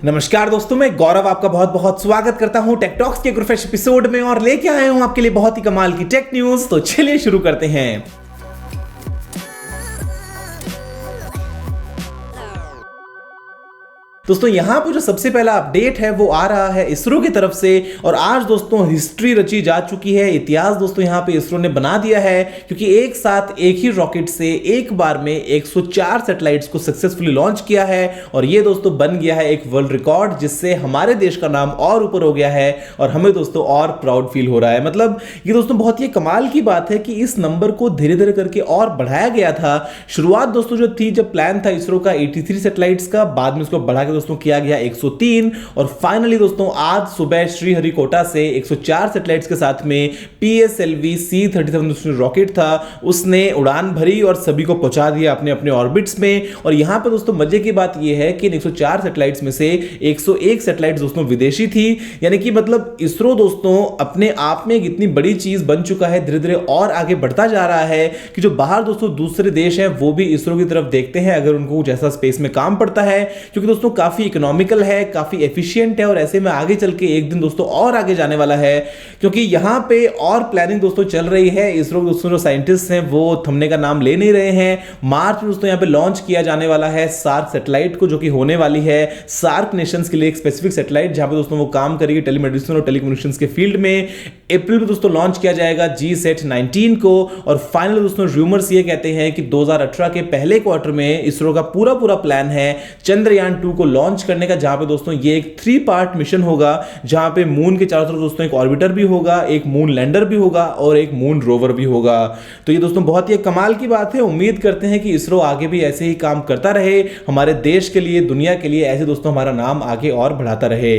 नमस्कार दोस्तों, मैं गौरव आपका बहुत बहुत स्वागत करता हूं टेक टॉक्स के एक फ्रेश एपिसोड में और लेके आया हूं आपके लिए बहुत ही कमाल की टेक न्यूज। तो चलिए शुरू करते हैं। दोस्तों यहां पर जो सबसे पहला अपडेट है वो आ रहा है इसरो की तरफ से और आज दोस्तों हिस्ट्री रची जा चुकी है। इतिहास दोस्तों यहां पे इसरो ने बना दिया है क्योंकि एक साथ एक ही रॉकेट से एक बार में 104 सैटेलाइट्स को सक्सेसफुली लॉन्च किया है और ये दोस्तों बन गया है एक वर्ल्ड रिकॉर्ड, जिससे हमारे देश का नाम और ऊपर हो गया है और हमें दोस्तों और प्राउड फील हो रहा है। मतलब ये दोस्तों बहुत ही कमाल की बात है कि इस नंबर को धीरे धीरे करके और बढ़ाया गया था। शुरुआत दोस्तों जो थी, जब प्लान था इसरो का 83 सैटेलाइट्स का, बाद में उसको बढ़ा दोस्तों किया गया 103 और फाइनली दोस्तों आज सुबह श्रीहरिकोटा से 104 सैटेलाइट्स के साथ में PSLV C-37 रॉकेट था, उसने उड़ान भरी और सभी को पहुंचा दिया अपने अपने ऑर्बिट्स में। और यहां पर दोस्तों मजे की बात यह है कि 104 सैटेलाइट्स में से 101 सैटेलाइट्स दोस्तों विदेशी थी, यानी कि मतलब इसरो दोस्तों अपने आप में एक इतनी बड़ी चीज बन चुका है, धीरे धीरे और आगे बढ़ता जा रहा है कि जो बाहर दोस्तों दूसरे देश हैं वो भी इसरो की तरफ देखते हैं अगर उनको कुछ ऐसा स्पेस में काम पड़ता है, क्योंकि दोस्तों काफी इकोनॉमिकल है, काफी एफिशिएंट है और ऐसे में आगे चल के एक दिन दोस्तों और आगे जाने वाला है। क्योंकि यहां पे और प्लानिंग दोस्तों चल रही है। इसरो दोस्तों जो साइंटिस्ट हैं वो थमने का नाम ले नहीं रहे हैं। मार्च में दोस्तों यहां पे लॉन्च किया जाने वाला है सार्क सैटेलाइट को, जो कि होने वाली है सार्क नेशंस के लिए एक स्पेसिफिक सैटेलाइट, जहां पे दोस्तों वो काम करेगी टेलीमेडिसिन और टेलीकम्युनिकेशंस के फील्ड में। अप्रैल में दोस्तों लॉन्च किया जाएगा GSAT-19 को और फाइनल दोस्तों रूमर्स ये कहते हैं कि 2018 के पहले क्वार्टर में इसरो का पूरा प्लान है चंद्रयान 2 को लॉन्च करने का, जहां पे दोस्तों ये एक 3 पार्ट मिशन होगा, जहां पे मून के चारों तरफ दोस्तों एक ऑर्बिटर भी होगा, एक मून लैंडर भी होगा और एक मून रोवर भी होगा। तो ये दोस्तों बहुत ही कमाल की बात है। उम्मीद करते हैं कि इसरो आगे भी ऐसे ही काम करता रहे, हमारे देश के लिए, दुनिया के लिए, ऐसे दोस्तों हमारा नाम आगे और बढ़ाता रहे।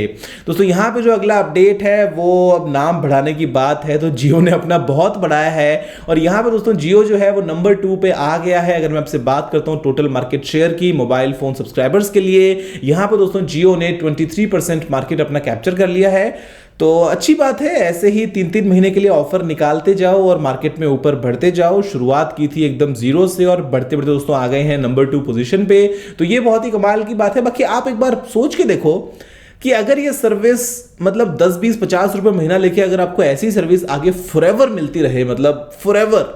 दोस्तों यहां पे जो अगला अपडेट है वो अब नाम बढ़ाने की बात है, तो जियो ने अपना बहुत बढ़ाया है और यहां पे दोस्तों जियो जो है वो नंबर 2 पे आ गया है। अगर मैं आपसे बात करता हूं टोटल मार्केट शेयर की मोबाइल फोन सब्सक्राइबर्स के लिए, यहां पे दोस्तों जियो ने 23% मार्केट अपना कैप्चर कर लिया है। तो अच्छी बात है, ऐसे ही 3-3 महीने के लिए ऑफर निकालते जाओ और मार्केट में ऊपर बढ़ते जाओ। शुरुआत की थी एकदम जीरो से और बढ़ते बढ़ते दोस्तों आ गए हैं नंबर 2 पोजीशन पे, तो ये बहुत ही कमाल की बात है। बाकी आप एक बार सोच के देखो कि अगर ये सर्विस मतलब 10, 20, 50 रुपए महीना लेके अगर आपको ऐसी सर्विस आगे फॉरएवर मिलती रहे, मतलब फॉरएवर,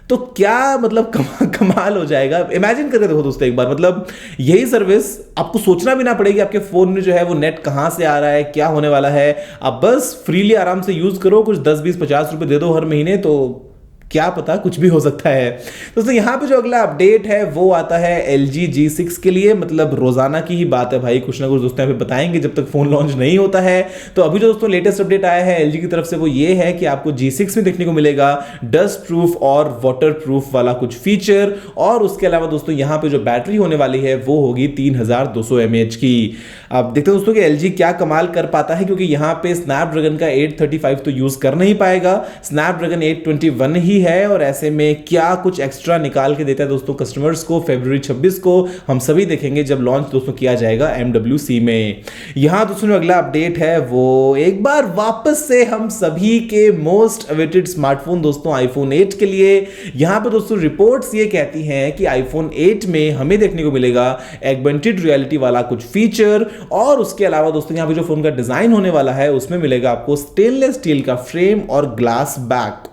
तो क्या मतलब कमाल हो जाएगा। इमेजिन करके देखो दोस्तों एक बार, मतलब यही सर्विस आपको सोचना भी ना पड़ेगी आपके फोन में जो है वो नेट कहां से आ रहा है, क्या होने वाला है, आप बस फ्रीली आराम से यूज करो, कुछ 10, 20, 50 रुपए दे दो हर महीने, तो क्या पता कुछ भी हो सकता है। दोस्तों यहां पे जो अगला अपडेट है वो आता है LG G6 के लिए। मतलब रोजाना की ही बात है भाई, कुछ ना कुछ दोस्तों यहाँ पे बताएंगे जब तक फोन लॉन्च नहीं होता है। तो अभी जो दोस्तों लेटेस्ट अपडेट आया है LG की तरफ से वो ये है कि आपको G6 में देखने को मिलेगा डस्ट प्रूफ और वाटर प्रूफ वाला कुछ फीचर, और उसके अलावा दोस्तों यहां पे जो बैटरी होने वाली है वो होगी 3200 mAh की। अब देखते हैं दोस्तों कि LG क्या कमाल कर पाता है, क्योंकि यहां पे स्नैपड्रैगन का 835 तो यूज कर नहीं पाएगा, स्नैपड्रैगन 821 ही है और ऐसे में क्या कुछ एक्स्ट्रा निकाल के देता है दोस्तों कस्टमर्स को फरवरी 26 को, हम सभी देखेंगे जब लॉन्च दोस्तों किया जाएगा MWC में। यहां दोस्तों जो अगला अपडेट है वो एक बार वापस से हम सभी के मोस्ट अवेटेड स्मार्टफोन दोस्तों iPhone 8 के लिए। यहां पर दोस्तों रिपोर्ट्स ये कहती हैं कि iPhone 8 में हमें देखने को मिलेगा ऑगमेंटेड रियलिटी वाला कुछ फीचर, और उसके अलावा दोस्तों यहां पे जो फोन का डिजाइन होने वाला है उसमें मिलेगा आपको स्टेनलेस स्टील का फ्रेम और ग्लास बैक।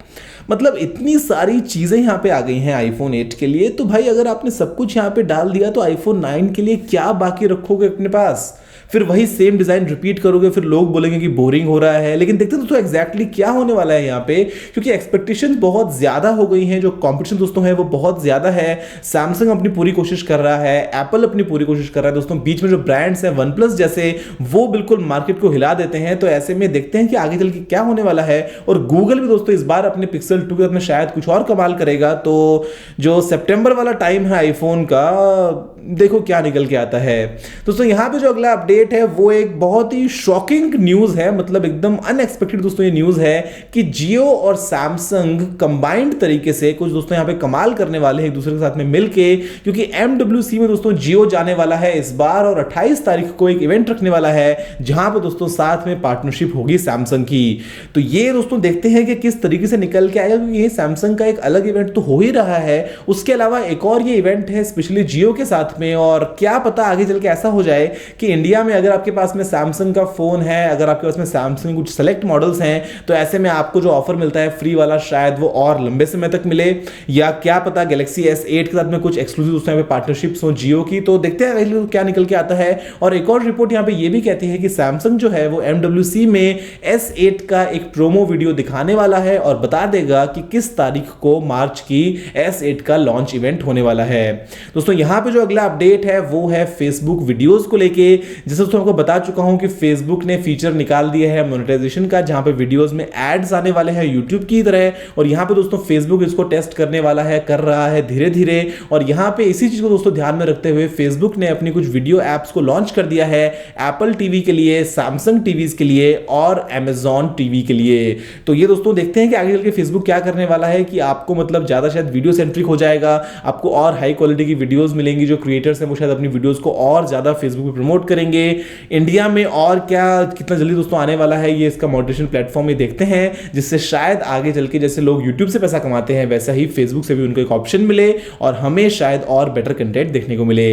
मतलब इतनी सारी चीजें यहां पे आ गई हैं iPhone 8 के लिए। तो भाई अगर आपने सब कुछ यहां पे डाल दिया तो iPhone 9 के लिए क्या बाकी रखोगे अपने पास? फिर वही सेम डिजाइन रिपीट करोगे, फिर लोग बोलेंगे कि बोरिंग हो रहा है। लेकिन देखते हैं दोस्तों एग्जैक्टली क्या होने वाला है यहाँ पे, क्योंकि एक्सपेक्टेशंस बहुत ज्यादा हो गई हैं, जो कंपटीशन दोस्तों है वो बहुत ज्यादा है। सैमसंग अपनी पूरी कोशिश कर रहा है, एप्पल अपनी पूरी कोशिश कर रहा है दोस्तों, बीच में जो ब्रांड्स है OnePlus जैसे वो बिल्कुल मार्केट को हिला देते हैं। तो ऐसे में देखते हैं कि आगे चल के क्या होने वाला है। और गूगल भी दोस्तों इस बार अपने Pixel 2 के साथ में शायद कुछ और कमाल करेगा। तो जो सितंबर वाला टाइम है आईफोन का, देखो क्या निकल के आता है। दोस्तों यहां पे जो अगला अपडेट है वो एक बहुत ही शॉकिंग न्यूज है, मतलब एकदम अनएक्सपेक्टेड दोस्तों ये न्यूज है कि जियो और सैमसंग कंबाइंड तरीके से कुछ दोस्तों यहां पे कमाल करने वाले हैं एक दूसरे के साथ में मिलके, क्योंकि MWC में दोस्तों जियो जाने वाला है इस बार और 28 तारीख को एक इवेंट रखने वाला है जहां पे दोस्तों साथ में पार्टनरशिप होगी सैमसंग की। तो ये दोस्तों देखते हैं कि किस तरीके से निकल के आएगा, क्योंकि ये सैमसंग का एक अलग इवेंट तो हो ही रहा है, उसके अलावा एक और ये इवेंट है स्पेशली जियो के साथ में, और क्या पता आगे चल के ऐसा हो जाए कि इंडिया इंडिया में अगर आपके पास में सैमसंग का फोन है, अगर आपके पास में सैमसंग कुछ सेलेक्ट मॉडल्स हैं, तो ऐसे में आपको जो ऑफर मिलता है फ्री वाला शायद वो और लंबे समय तक मिले, या क्या पता गैलेक्सी S8 के साथ में कुछ एक्सक्लूसिव उस टाइम पे पार्टनरशिप्स हो जियो की। तो देखते हैं क्या निकल के आता है। और एक और रिपोर्ट यहां पे ये भी कहती है कि सैमसंग जो है वो MWC में S8 का एक प्रोमो वीडियो दिखाने वाला है और बता देगा कि किस तारीख को मार्च की S8 का लॉन्च इवेंट होने वाला है। दोस्तों यहां पे जो अगला अपडेट है वो है फेसबुक वीडियोस को लेके। जैसे दोस्तों आपको बता चुका हूं कि फेसबुक ने फीचर निकाल दिया है मोनेटाइजेशन का, जहां पे वीडियोस में एड्स आने वाले हैं यूट्यूब की तरह। और यहां पे दोस्तों फेसबुक इसको टेस्ट करने वाला है, कर रहा है धीरे धीरे। और यहां पे इसी चीज को दोस्तों ध्यान में रखते हुए फेसबुक ने अपनी कुछ वीडियो एप्स को लॉन्च कर दिया है, एप्पल टीवी के लिए, सैमसंग टीवीज के लिए और अमेजॉन टीवी के लिए। तो ये दोस्तों देखते हैं कि आगे चल के फेसबुक क्या करने वाला है, कि आपको मतलब ज्यादा शायद वीडियो सेंट्रिक हो जाएगा, आपको और हाई क्वालिटी की वीडियोस मिलेंगी, जो क्रिएटर्स हैं वो शायद अपनी वीडियोस को और ज्यादा फेसबुक पे प्रमोट करेंगे। इंडिया में और क्या कितना जल्दी दोस्तों आने वाला है ये इसका मॉडरेशन प्लेटफॉर्म, ये देखते हैं, जिससे शायद आगे चल के जैसे लोग यूट्यूब से पैसा कमाते हैं वैसा ही फेसबुक से भी उनको एक ऑप्शन मिले और हमें शायद और बेटर कंटेंट देखने को मिले।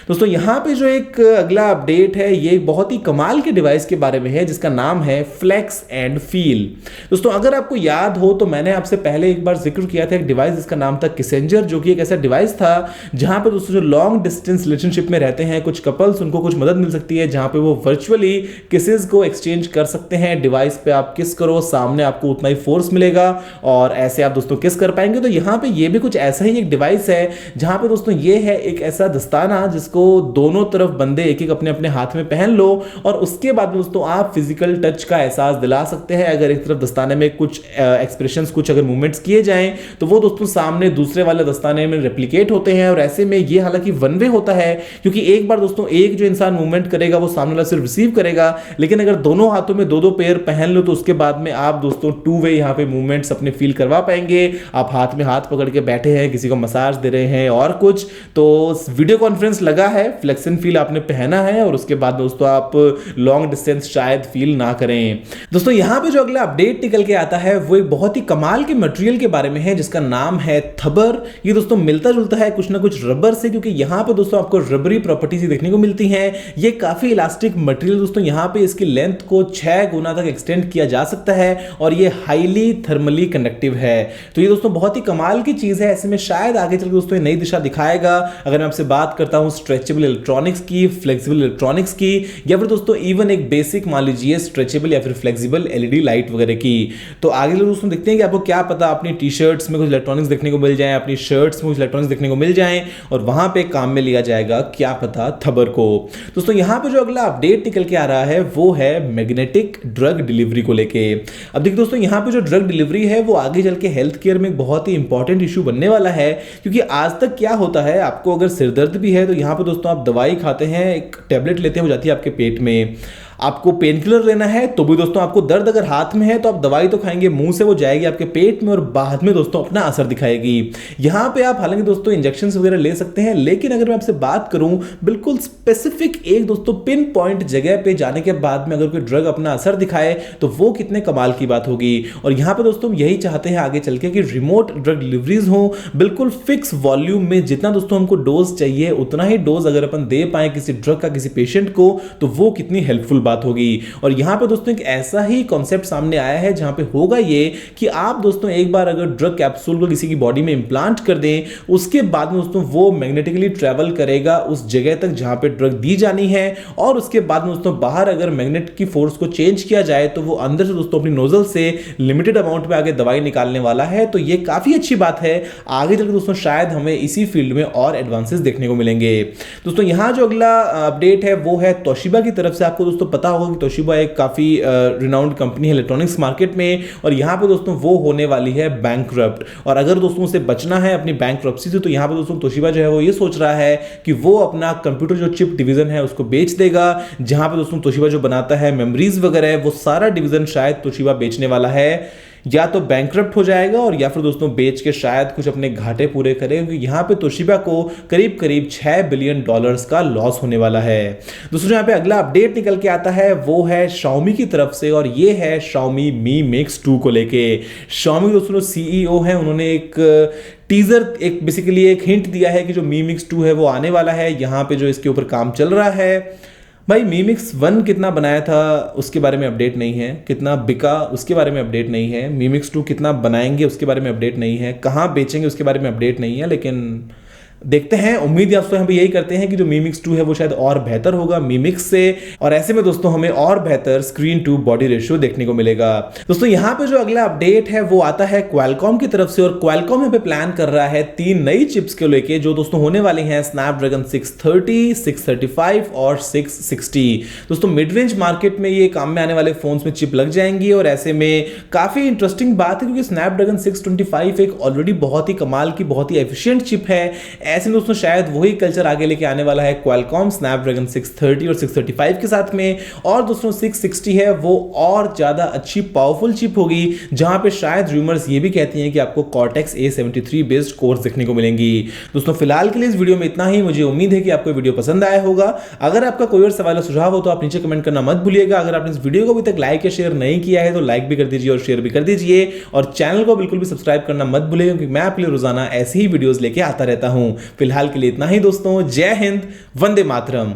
दोस्तों यहां पे जो एक अगला अपडेट है ये बहुत ही कमाल के डिवाइस के बारे में है, जिसका नाम है फ्लेक्स एंड फील। दोस्तों अगर आपको याद हो तो मैंने आपसे पहले एक बार जिक्र किया था एक डिवाइस जिसका नाम था किसेंजर, जो कि एक ऐसा डिवाइस था जहां पे दोस्तों जो लॉन्ग डिस्टेंस रिलेशनशिप में रहते हैं कुछ कपल्स, उनको कुछ मदद मिल सकती है, जहां पे वो वर्चुअली किसेस को एक्सचेंज कर सकते हैं। डिवाइस पे आप किस करो, सामने आपको उतना ही फोर्स मिलेगा और ऐसे आप दोस्तों किस कर पाएंगे। तो यहां पे ये भी कुछ ऐसा ही एक डिवाइस है, जहां पे दोस्तों ये है एक ऐसा दस्ताना जिसको दोनों तरफ बंदे एक एक अपने अपने हाथ में पहन लो और उसके बाद दोस्तों आप फिजिकल टच का एहसास दिला सकते हैं। अगर एक तरफ दस्ताने में कुछ एक्सप्रेशंस, कुछ अगर मूवमेंट्स किए जाएं तो वो दोस्तों सामने दूसरे वाले दस्ताने में रेप्लिकेट होते हैं। और ऐसे में ये हालांकि वन वे होता है, क्योंकि एक बार दोस्तों एक जो इंसान मूवमेंट करेगा वो सामने वाला सिर्फ रिसीव करेगा, लेकिन अगर दोनों हाथों में दो दो पेयर पहन लो तो उसके बाद में आप दोस्तों टू वे यहां पे मूवमेंट्स अपने फील करवा पाएंगे। आप हाथ में हाथ पकड़ के बैठे हैं, किसी को मसाज दे रहे हैं और कुछ, तो वीडियो कॉन्फ्रेंस लगा है, फ्लेक्स एंड फील आपने पहना है और उसके बाद दोस्तों आप लॉन्ग डिस्टेंस शायद फील ना करें। दोस्तों यहां पे जो अगला अपडेट निकल के आता है वो एक बहुत ही कमाल के मटेरियल के बारे में है, जिसका नाम है थबर। ये दोस्तों मिलता जुलता है कुछ ना कुछ रबर से, क्योंकि यहां पे दोस्तों आपको रबरी प्रॉपर्टीज देखने को मिलती हैं। ये काफी इलास्टिक मटेरियल दोस्तों, यहां पे इसकी लेंथ को 6 गुना तक एक्सटेंड किया जा सकता है और ये हाईली थर्मली कंडक्टिव है। तो ये दोस्तों बहुत ही कमाल की चीज है। ऐसे में शायद आगे चलकर दोस्तों नई दिशा दिखाएगा। अगर मैं आपसे बात करता हूं स्ट्रेचेबल इलेक्ट्रॉनिक्स की, फ्लेक्सिबल इलेक्ट्रॉनिक्स की, या फिर दोस्तों इवन एक बेसिक मान लीजिए स्ट्रेचेबल या फिर फ्लेक्सिबल एलईडी लाइट वगैरह की, तो आगे दोस्तों देखते हैं कि आपको क्या पता अपनी टी शर्ट्स में कुछ इलेक्ट्रॉनिक्स देखने को मिल जाए, अपनी शर्ट्स में कुछ इलेक्ट्रॉनिक्स देखने को मिल जाए और वहां पे काम में लिया जाएगा क्या पता थबर को। दोस्तों यहां पे जो अगला अपडेट निकल के आ रहा है वो है मैग्नेटिक ड्रग डिलीवरी को लेके। अब देखिए दोस्तों यहां पे जो ड्रग डिलीवरी है वो आगे चल के हेल्थ केयर में एक बहुत ही इंपॉर्टेंट इशू बनने वाला है, क्योंकि आज तक क्या होता है, आपको अगर सिरदर्द भी है तो यहां पे दोस्तों आप दवाई खाते हैं, एक टेबलेट लेते हो जाती है आपके पेट में, आपको पेन किलर लेना है तो भी दोस्तों आपको दर्द अगर हाथ में है तो आप दवाई तो खाएंगे, मुंह से वो जाएगी आपके पेट में और बाद में दोस्तों अपना असर दिखाएगी। यहां पे आप हालांकि दोस्तों इंजेक्शंस वगैरह ले सकते हैं, लेकिन अगर मैं आपसे बात करूं बिल्कुल स्पेसिफिक एक दोस्तों पिन पॉइंट जगह पे जाने के बाद में अगर कोई ड्रग अपना असर दिखाए तो वो कितने कमाल की बात होगी। और यहां पे दोस्तों यही चाहते हैं आगे चल के कि रिमोट ड्रग डिलीवरीज हो, बिल्कुल फिक्स वॉल्यूम में, जितना दोस्तों हमको डोज चाहिए उतना ही डोज अगर अपन दे पाए किसी ड्रग का किसी पेशेंट को, तो वो कितनी हेल्पफुल बात होगी। और यहां पे दोस्तों एक ऐसा ही कॉन्सेप्ट सामने आया है जहां पे होगा ये कि आप दोस्तों एक बार अगर ड्रग कैप्सूल को किसी की बॉडी में इंप्लांट कर दें, उसके बाद में दोस्तों वो मैग्नेटिकली ट्रैवल करेगा उस जगह तक जहां पे ड्रग दी जानी है, और उसके बाद में दोस्तों बाहर अगर मैग्नेट की फोर्स को चेंज किया जाए तो वो अंदर से दोस्तों अपनी नोजल से लिमिटेड अमाउंट में आगे दवाई निकालने वाला है। तो ये काफी अच्छी बात है, आगे चलकर दोस्तों शायद हमें इसी फील्ड में और एडवांसेस देखने को मिलेंगे। दोस्तों यहां जो अगला अपडेट है वो है तोशिबा की तरफ से। आपको दोस्तों पता होगा कि तोशिबा एक काफी रिनाउंड कंपनी है इलेक्ट्रॉनिक्स मार्केट में, और यहां पे दोस्तों वो होने वाली है बैंकरप्ट। और अगर दोस्तों उसे बचना है अपनी बैंकरप्सी से, तो यहां पे दोस्तों तोशिबा जो है वो ये सोच रहा है कि वो अपना कंप्यूटर जो चिप डिवीजन है उसको बेच देगा, जहां पे दोस्तों तोशिबा जो बनाता है मेमोरीज वगैरह, वो सारा डिवीजन शायद तोशिबा बेचने वाला है, या तो बैंकरप्ट हो जाएगा और या फिर दोस्तों बेच के शायद कुछ अपने घाटे पूरे करे, क्योंकि यहां पे तोशिबा को करीब करीब $6 बिलियन का लॉस होने वाला है। दोस्तों यहां पे अगला अपडेट निकल के आता है वो है Xiaomi की तरफ से, और ये है Xiaomi Mi Mix 2 को लेके। Xiaomi दोस्तों CEO है, उन्होंने एक टीजर, एक बेसिकली एक हिंट दिया है कि जो Mi Mix 2 है वो आने वाला है, यहां पे जो इसके ऊपर काम चल रहा है भाई मीमिक्स 1 कितना बनाया था उसके बारे में अपडेट नहीं है, कितना बिका उसके बारे में अपडेट नहीं है, मीमिक्स 2 कितना बनाएंगे उसके बारे में अपडेट नहीं है, कहाँ बेचेंगे उसके बारे में अपडेट नहीं है। लेकिन देखते हैं, उम्मीद या दोस्तों हम यही करते हैं कि जो मीमिक्स 2 है वो शायद और बेहतर होगा मीमिक्स से, और ऐसे में दोस्तों हमें और बेहतर स्क्रीन टू बॉडी रेशियो देखने को मिलेगा। दोस्तों यहाँ पे जो अगला अपडेट है वो आता है क्वालकॉम की तरफ से, और क्वालकॉम यहाँ पे प्लान कर रहा है 3 नई चिप्स को लेके जो दोस्तों होने वाली हैं स्नैपड्रैगन 630, 635 और 660। दोस्तों मिड रेंज मार्केट में ये काम में आने वाले फोन्स में चिप लग जाएंगी, और ऐसे में काफी इंटरेस्टिंग बात है क्योंकि स्नैपड्रैगन 625 एक ऑलरेडी बहुत ही कमाल की, बहुत ही एफिशिएंट चिप है। ऐसे में दोस्तों शायद वही कल्चर आगे लेके आने वाला है क्वालकॉम स्नैपड्रैगन 630 और 635 के साथ में। और दोस्तों 660 है वो और ज्यादा अच्छी पावरफुल चिप होगी, जहां पे शायद रूमर्स ये भी कहती हैं कि आपको कॉर्टेक्स A73 बेस्ड कोर्स देखने को मिलेंगी। दोस्तों फिलहाल के लिए इस वीडियो में इतना ही। मुझे उम्मीद है कि आपको वीडियो पसंद आया होगा। अगर आपका कोई और सवाल या सुझाव हो तो आप नीचे कमेंट करना मत भूलिएगा। अगर आपने इस वीडियो को अभी तक लाइक या शेयर नहीं किया है तो लाइक भी कर दीजिए और शेयर भी कर दीजिए, और चैनल को बिल्कुल भी सब्सक्राइब करना मत भूलिएगा क्योंकि मैं आपके लिए रोजाना ऐसी ही वीडियोस लेके आता रहता हूं। फिलहाल के लिए इतना ही दोस्तों, जय हिंद, वंदे मातरम।